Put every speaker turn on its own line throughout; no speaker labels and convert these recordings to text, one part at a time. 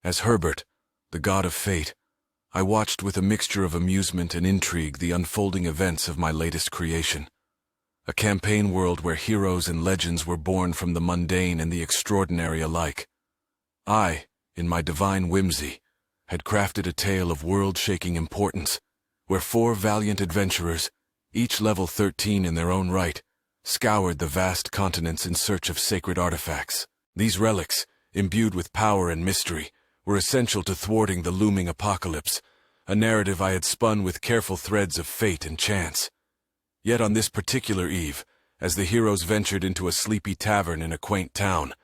As Herbert, the god of fate, I watched with a mixture of amusement and intrigue the unfolding events of my latest creation. A campaign world where heroes and legends were born from the mundane and the extraordinary alike. I, in my divine whimsy, had crafted a tale of world-shaking importance, where 4 valiant adventurers, each level 13 in their own right, scoured the vast continents in search of sacred artifacts. These relics, imbued with power and mystery, were essential to thwarting the looming apocalypse, a narrative I had spun with careful threads of fate and chance. Yet on this particular eve, as the heroes ventured into a sleepy tavern in a quaint town,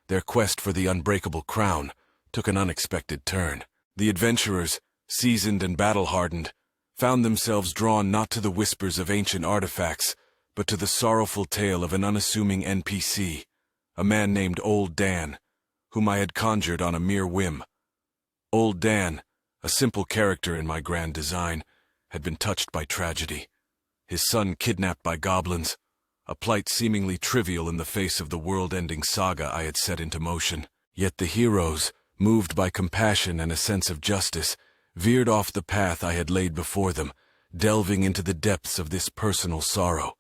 their quest for the unbreakable crown took an unexpected turn. The adventurers, seasoned and battle-hardened, found themselves drawn not to the whispers of ancient artifacts, but to the sorrowful tale of an unassuming NPC, a man named Old Dan, whom I had conjured on a mere whim. Old Dan, a simple character in my grand design, had been touched by tragedy. His son kidnapped by goblins, a plight seemingly trivial in the face of the world-ending saga I had set into motion. Yet the heroes, moved by compassion and a sense of justice, veered off the path I had laid before them, delving into the depths of this personal sorrow.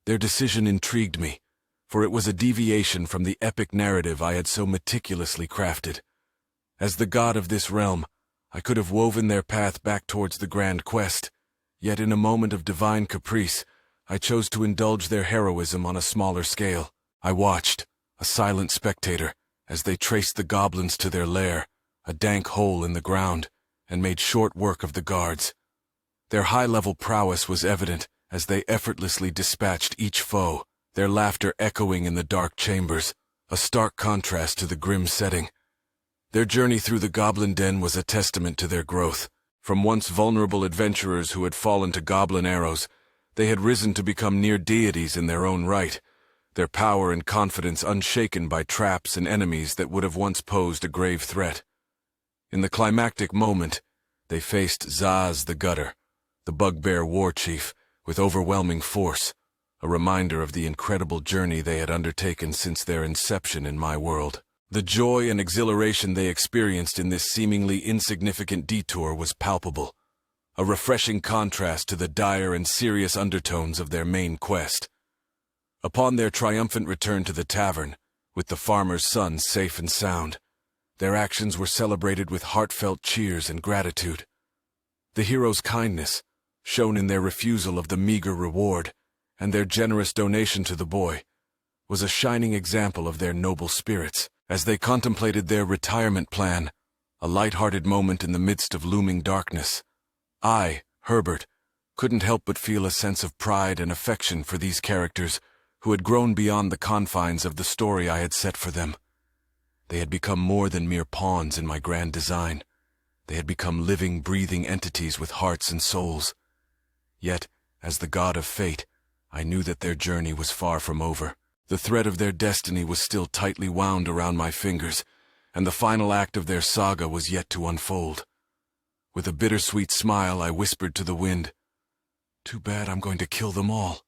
Their decision intrigued me, for it was a deviation from the epic narrative I had so meticulously crafted. As the god of this realm, I could have woven their path back towards the grand quest, yet in a moment of divine caprice, I chose to indulge their heroism on a smaller scale. I watched, a silent spectator, as they traced the goblins to their lair, a dank hole in the ground, and made short work of the guards. Their high-level prowess was evident as they effortlessly dispatched each foe, their laughter echoing in the dark chambers, a stark contrast to the grim setting. Their journey through the goblin den was a testament to their growth. From once vulnerable adventurers who had fallen to goblin arrows, they had risen to become near deities in their own right, their power and confidence unshaken by traps and enemies that would have once posed a grave threat. In the climactic moment, they faced Zaz the Gutter, the bugbear war chief, with overwhelming force, a reminder of the incredible journey they had undertaken since their inception in my world. The joy and exhilaration they experienced in this seemingly insignificant detour was palpable, a refreshing contrast to the dire and serious undertones of their main quest. Upon their triumphant return to the tavern, with the farmer's son safe and sound, their actions were celebrated with heartfelt cheers and gratitude. The heroes' kindness, shown in their refusal of the meager reward, and their generous donation to the boy, was a shining example of their noble spirits. As they contemplated their retirement plan, a light-hearted moment in the midst of looming darkness, I, Herbert, couldn't help but feel a sense of pride and affection for these characters who had grown beyond the confines of the story I had set for them. They had become more than mere pawns in my grand design. They had become living, breathing entities with hearts and souls. Yet, as the god of fate, I knew that their journey was far from over. The thread of their destiny was still tightly wound around my fingers, and the final act of their saga was yet to unfold. With a bittersweet smile, I whispered to the wind, "Too bad I'm going to kill them all."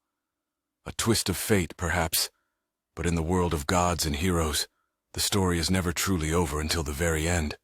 A twist of fate, perhaps, but in the world of gods and heroes, the story is never truly over until the very end.